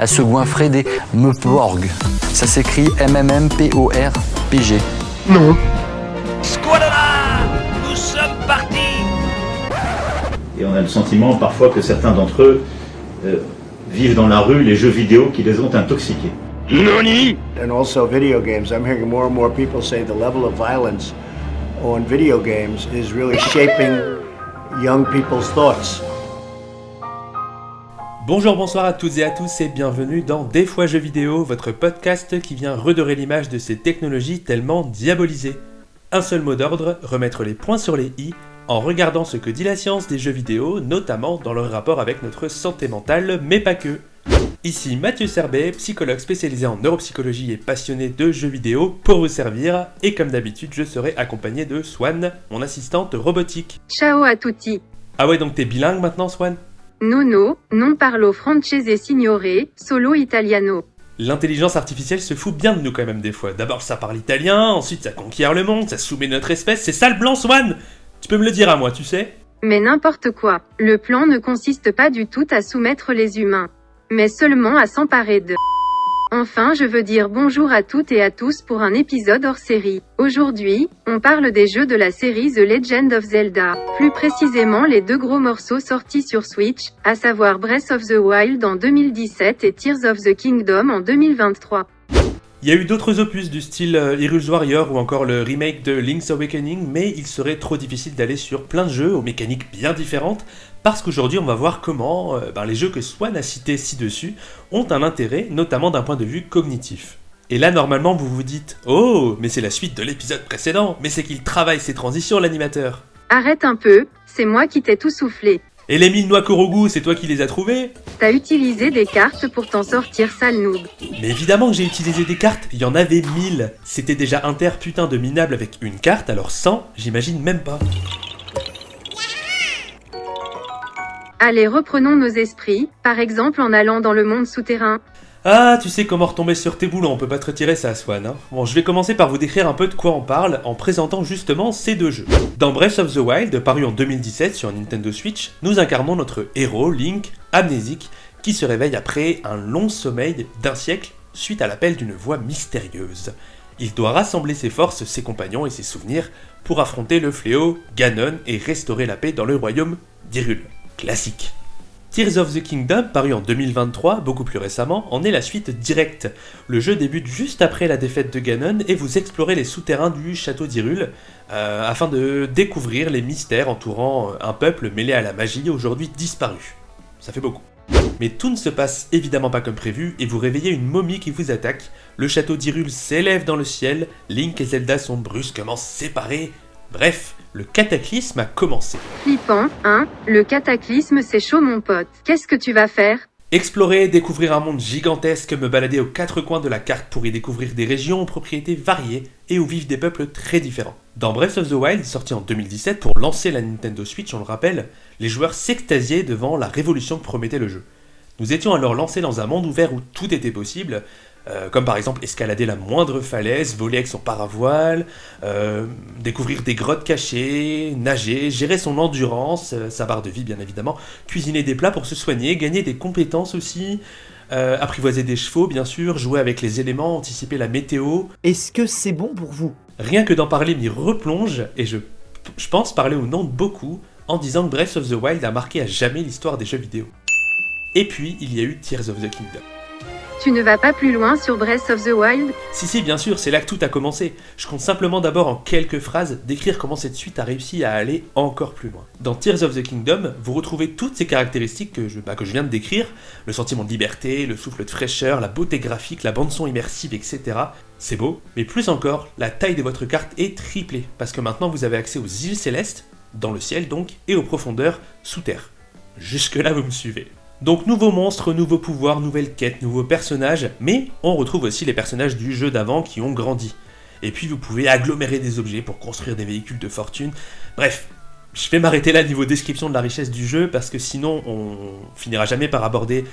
à se goinfrer des Mporg. Ça s'écrit MMMPORPG. Non. Squadra, nous sommes partis. Et on a le sentiment parfois que certains d'entre eux vivent dans la rue les jeux vidéo qui les ont intoxiqués. Nani? And also video games. I'm hearing more and more people say the level of violence on video games is really shaping young people's thoughts. Bonjour, bonsoir à toutes et à tous et bienvenue dans Des fois jeux vidéo, votre podcast qui vient redorer l'image de ces technologies tellement diabolisées. Un seul mot d'ordre, remettre les points sur les i en regardant ce que dit la science des jeux vidéo, notamment dans leur rapport avec notre santé mentale, mais pas que. Ici Mathieu Serbet, psychologue spécialisé en neuropsychologie et passionné de jeux vidéo pour vous servir, et comme d'habitude je serai accompagné de Swan, mon assistante robotique. Ciao a tutti. Ah ouais, donc t'es bilingue maintenant, Swan? No, non parlo francese signore, solo italiano. L'intelligence artificielle se fout bien de nous quand même des fois. D'abord ça parle italien, ensuite ça conquiert le monde, ça soumet notre espèce, c'est ça le plan, Swan? Tu peux me le dire à moi, tu sais? Mais n'importe quoi. Le plan ne consiste pas du tout à soumettre les humains, mais seulement à s'emparer d'eux. Enfin, je veux dire bonjour à toutes et à tous pour un épisode hors série. Aujourd'hui, on parle des jeux de la série The Legend of Zelda. Plus précisément les deux gros morceaux sortis sur Switch, à savoir Breath of the Wild en 2017 et Tears of the Kingdom en 2023. Il y a eu d'autres opus du style Hyrule Warrior ou encore le remake de Link's Awakening, mais il serait trop difficile d'aller sur plein de jeux aux mécaniques bien différentes, parce qu'aujourd'hui on va voir comment les jeux que Swan a cités ci-dessus ont un intérêt, notamment d'un point de vue cognitif. Et là normalement vous vous dites « Oh, mais c'est la suite de l'épisode précédent, mais c'est qu'il travaille ses transitions l'animateur !» Arrête un peu, c'est moi qui t'ai tout soufflé. Et les 1000 noix Korogu, c'est toi qui les as trouvées? T'as utilisé des cartes pour t'en sortir, sale noob. Mais évidemment que j'ai utilisé des cartes, il y en avait 1000. C'était déjà putain de minable avec une carte, alors 100, j'imagine même pas. Allez, reprenons nos esprits, par exemple en allant dans le monde souterrain. Ah, tu sais comment retomber sur tes boulons, on peut pas te retirer ça, Swan. Hein. Bon, je vais commencer par vous décrire un peu de quoi on parle en présentant justement ces deux jeux. Dans Breath of the Wild, paru en 2017 sur Nintendo Switch, nous incarnons notre héros, Link, amnésique, qui se réveille après un long sommeil d'un siècle suite à l'appel d'une voix mystérieuse. Il doit rassembler ses forces, ses compagnons et ses souvenirs pour affronter le fléau Ganon et restaurer la paix dans le royaume d'Hyrule. Classique. Tears of the Kingdom, paru en 2023, beaucoup plus récemment, en est la suite directe. Le jeu débute juste après la défaite de Ganon et vous explorez les souterrains du château d'Hyrule afin de découvrir les mystères entourant un peuple mêlé à la magie aujourd'hui disparu. Ça fait beaucoup. Mais tout ne se passe évidemment pas comme prévu et vous réveillez une momie qui vous attaque. Le château d'Hyrule s'élève dans le ciel, Link et Zelda sont brusquement séparés. Bref, le cataclysme a commencé. Flippant, hein? Le cataclysme c'est chaud mon pote. Qu'est-ce que tu vas faire? Explorer, découvrir un monde gigantesque, me balader aux quatre coins de la carte pour y découvrir des régions aux propriétés variées et où vivent des peuples très différents. Dans Breath of the Wild, sorti en 2017 pour lancer la Nintendo Switch, on le rappelle, les joueurs s'extasiaient devant la révolution que promettait le jeu. Nous étions alors lancés dans un monde ouvert où tout était possible, comme par exemple escalader la moindre falaise, voler avec son paravoile, découvrir des grottes cachées, nager, gérer son endurance, sa barre de vie bien évidemment, cuisiner des plats pour se soigner, gagner des compétences aussi, apprivoiser des chevaux bien sûr, jouer avec les éléments, anticiper la météo. Est-ce que c'est bon pour vous? Rien que d'en parler m'y replonge, et je pense parler au nom de beaucoup, en disant que Breath of the Wild a marqué à jamais l'histoire des jeux vidéo. Et puis, il y a eu Tears of the Kingdom. Tu ne vas pas plus loin sur Breath of the Wild? Si, bien sûr, c'est là que tout a commencé. Je compte simplement d'abord en quelques phrases décrire comment cette suite a réussi à aller encore plus loin. Dans Tears of the Kingdom, vous retrouvez toutes ces caractéristiques que je viens de décrire, le sentiment de liberté, le souffle de fraîcheur, la beauté graphique, la bande-son immersive, etc. C'est beau, mais plus encore, la taille de votre carte est triplée, parce que maintenant vous avez accès aux îles célestes, dans le ciel donc, et aux profondeurs sous terre. Jusque-là, vous me suivez. Donc nouveaux monstres, nouveaux pouvoirs, nouvelles quêtes, nouveaux personnages, mais on retrouve aussi les personnages du jeu d'avant qui ont grandi. Et puis vous pouvez agglomérer des objets pour construire des véhicules de fortune. Bref, je vais m'arrêter là niveau description de la richesse du jeu, parce que sinon on finira jamais par aborder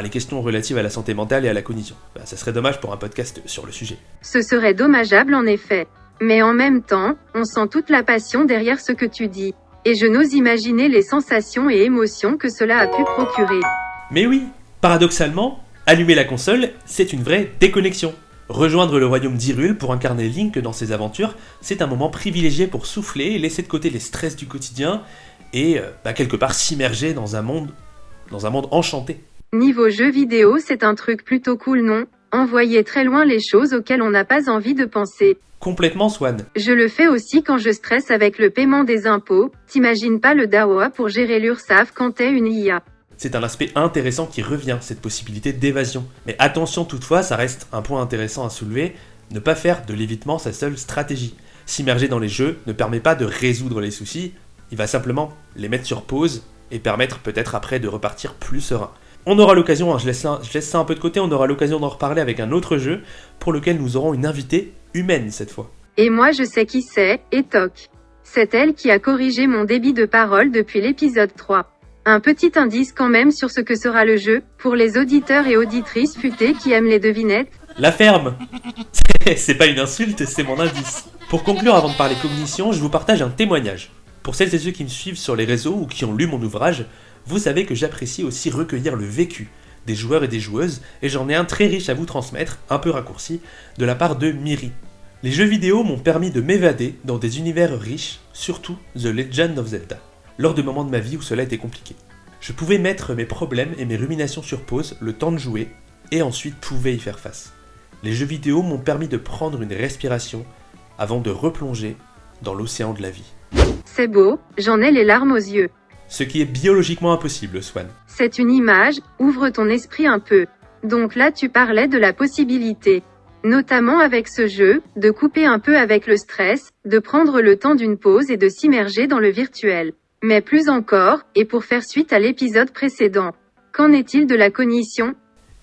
les questions relatives à la santé mentale et à la cognition. Ça serait dommage pour un podcast sur le sujet. Ce serait dommageable en effet. Mais en même temps, on sent toute la passion derrière ce que tu dis. Et je n'ose imaginer les sensations et émotions que cela a pu procurer. Mais oui, paradoxalement, Allumer la console, c'est une vraie déconnexion. Rejoindre le royaume d'Hyrule pour incarner Link dans ses aventures, c'est un moment privilégié pour souffler et laisser de côté les stress du quotidien et quelque part s'immerger dans un monde enchanté. Niveau jeux vidéo, c'est un truc plutôt cool, non? Envoyer très loin les choses auxquelles on n'a pas envie de penser. Complètement, Swan. Je le fais aussi quand je stresse avec le paiement des impôts. T'imagines pas le DAOA pour gérer l'URSSAF quand t'es une IA. C'est un aspect intéressant qui revient, cette possibilité d'évasion. Mais attention toutefois, ça reste un point intéressant à soulever, ne pas faire de l'évitement sa seule stratégie. S'immerger dans les jeux ne permet pas de résoudre les soucis, il va simplement les mettre sur pause et permettre peut-être après de repartir plus serein. On aura l'occasion, je laisse ça un peu de côté, on aura l'occasion d'en reparler avec un autre jeu pour lequel nous aurons une invitée humaine cette fois. Et moi je sais qui c'est, Etok. C'est elle qui a corrigé mon débit de parole depuis l'épisode 3. Un petit indice quand même sur ce que sera le jeu, pour les auditeurs et auditrices futés qui aiment les devinettes. La ferme. C'est pas une insulte, c'est mon indice. Pour conclure avant de parler cognition, je vous partage un témoignage. Pour celles et ceux qui me suivent sur les réseaux ou qui ont lu mon ouvrage, vous savez que j'apprécie aussi recueillir le vécu des joueurs et des joueuses, et j'en ai un très riche à vous transmettre, un peu raccourci, de la part de Miri. Les jeux vidéo m'ont permis de m'évader dans des univers riches, surtout The Legend of Zelda, lors de moments de ma vie où cela était compliqué. Je pouvais mettre mes problèmes et mes ruminations sur pause, le temps de jouer, et ensuite pouvais y faire face. Les jeux vidéo m'ont permis de prendre une respiration avant de replonger dans l'océan de la vie. C'est beau, j'en ai les larmes aux yeux. Ce qui est biologiquement impossible, Swan. C'est une image, ouvre ton esprit un peu. Donc là tu parlais de la possibilité, notamment avec ce jeu, de couper un peu avec le stress, de prendre le temps d'une pause et de s'immerger dans le virtuel. Mais plus encore, et pour faire suite à l'épisode précédent, qu'en est-il de la cognition ?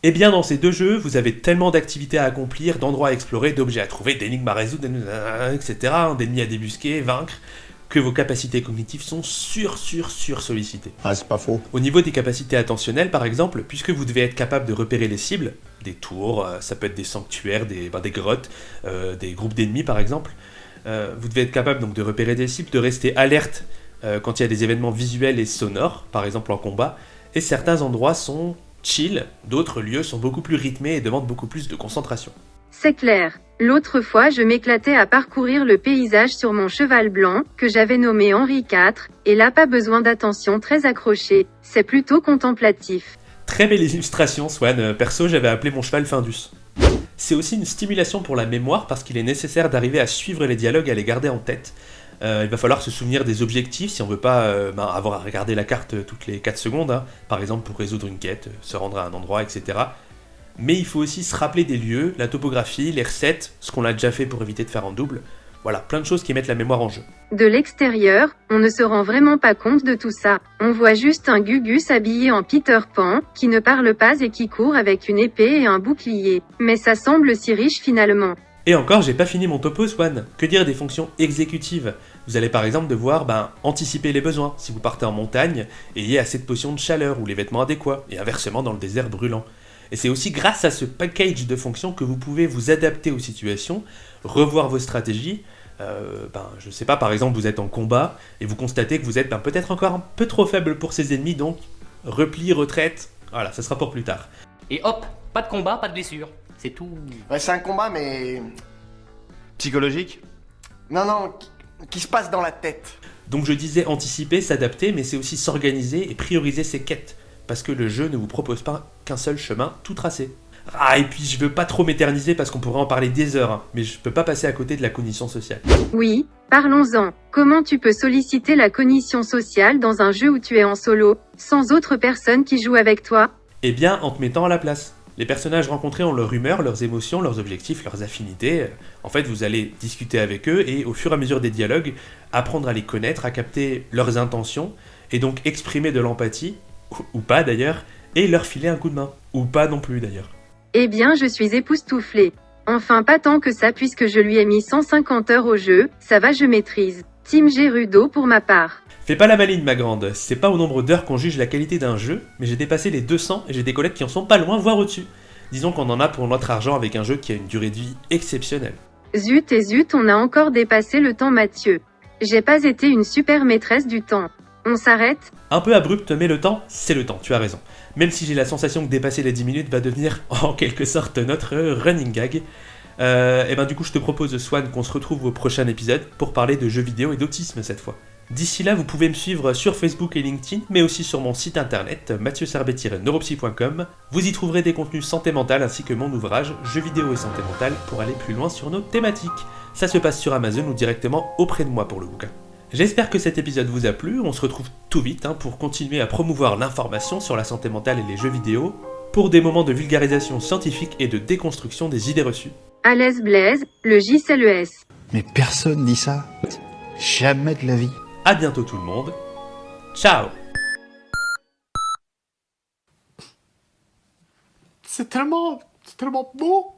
Eh bien dans ces deux jeux, vous avez tellement d'activités à accomplir, d'endroits à explorer, d'objets à trouver, d'énigmes à résoudre, etc., d'ennemis à débusquer, vaincre, que vos capacités cognitives sont sollicitées. Ah, c'est pas faux. Au niveau des capacités attentionnelles par exemple, puisque vous devez être capable de repérer les cibles, des tours, ça peut être des sanctuaires, des grottes, des groupes d'ennemis par exemple, vous devez être capable donc de repérer des cibles, de rester alerte quand il y a des événements visuels et sonores, par exemple en combat, et certains endroits sont chill, d'autres lieux sont beaucoup plus rythmés et demandent beaucoup plus de concentration. C'est clair. L'autre fois je m'éclatais à parcourir le paysage sur mon cheval blanc, que j'avais nommé Henri IV, et là pas besoin d'attention très accrochée, c'est plutôt contemplatif. Très belle illustration Swan, perso j'avais appelé mon cheval Findus. C'est aussi une stimulation pour la mémoire parce qu'il est nécessaire d'arriver à suivre les dialogues et à les garder en tête. Il va falloir se souvenir des objectifs si on veut pas avoir à regarder la carte toutes les 4 secondes, par exemple pour résoudre une quête, se rendre à un endroit, etc. Mais il faut aussi se rappeler des lieux, la topographie, les recettes, ce qu'on a déjà fait pour éviter de faire en double. Voilà, plein de choses qui mettent la mémoire en jeu. De l'extérieur, on ne se rend vraiment pas compte de tout ça. On voit juste un Gugus habillé en Peter Pan, qui ne parle pas et qui court avec une épée et un bouclier. Mais ça semble si riche finalement. Et encore, j'ai pas fini mon topo, Swan. Que dire des fonctions exécutives ? Vous allez par exemple devoir anticiper les besoins. Si vous partez en montagne, ayez assez de potions de chaleur ou les vêtements adéquats, et inversement dans le désert brûlant. Et c'est aussi grâce à ce package de fonctions que vous pouvez vous adapter aux situations, revoir vos stratégies. Je sais pas, par exemple, vous êtes en combat et vous constatez que vous êtes peut-être encore un peu trop faible pour ces ennemis, donc repli, retraite, voilà, ça sera pour plus tard. Et hop, pas de combat, pas de blessure. C'est tout. Ouais, c'est un combat, mais... Psychologique? Non, qui se passe dans la tête. Donc je disais anticiper, s'adapter, mais c'est aussi s'organiser et prioriser ses quêtes. Parce que le jeu ne vous propose pas qu'un seul chemin tout tracé. Ah, et puis je veux pas trop m'éterniser parce qu'on pourrait en parler des heures, mais je peux pas passer à côté de la cognition sociale. Oui, parlons-en. Comment tu peux solliciter la cognition sociale dans un jeu où tu es en solo, sans autre personne qui joue avec toi ? Eh bien, en te mettant à la place. Les personnages rencontrés ont leur humeur, leurs émotions, leurs objectifs, leurs affinités. En fait, vous allez discuter avec eux et au fur et à mesure des dialogues, apprendre à les connaître, à capter leurs intentions, et donc exprimer de l'empathie, ou pas d'ailleurs, et leur filer un coup de main. Ou pas non plus d'ailleurs. Eh bien, je suis époustouflée. Enfin, pas tant que ça puisque je lui ai mis 150 heures au jeu, ça va, je maîtrise. Team Gerudo pour ma part. Fais pas la maligne, ma grande. C'est pas au nombre d'heures qu'on juge la qualité d'un jeu, mais j'ai dépassé les 200 et j'ai des collègues qui en sont pas loin, voire au-dessus. Disons qu'on en a pour notre argent avec un jeu qui a une durée de vie exceptionnelle. Zut et zut, on a encore dépassé le temps, Mathieu. J'ai pas été une super maîtresse du temps. On s'arrête? Un peu abrupte, mais le temps, c'est le temps, tu as raison. Même si j'ai la sensation que dépasser les 10 minutes va devenir en quelque sorte notre running gag. Et ben du coup je te propose Swan qu'on se retrouve au prochain épisode pour parler de jeux vidéo et d'autisme cette fois. D'ici là vous pouvez me suivre sur Facebook et LinkedIn mais aussi sur mon site internet mathieuserbet-neuropsy.com. Vous y trouverez des contenus santé mentale ainsi que mon ouvrage Jeux vidéo et santé mentale pour aller plus loin sur nos thématiques. Ça se passe sur Amazon ou directement auprès de moi pour le bouquin. J'espère que cet épisode vous a plu, on se retrouve tout vite pour continuer à promouvoir l'information sur la santé mentale et les jeux vidéo, pour des moments de vulgarisation scientifique et de déconstruction des idées reçues. À l'aise Blaise, le J c'est le S. Mais personne dit ça. Jamais de la vie. A bientôt tout le monde. Ciao. C'est tellement beau.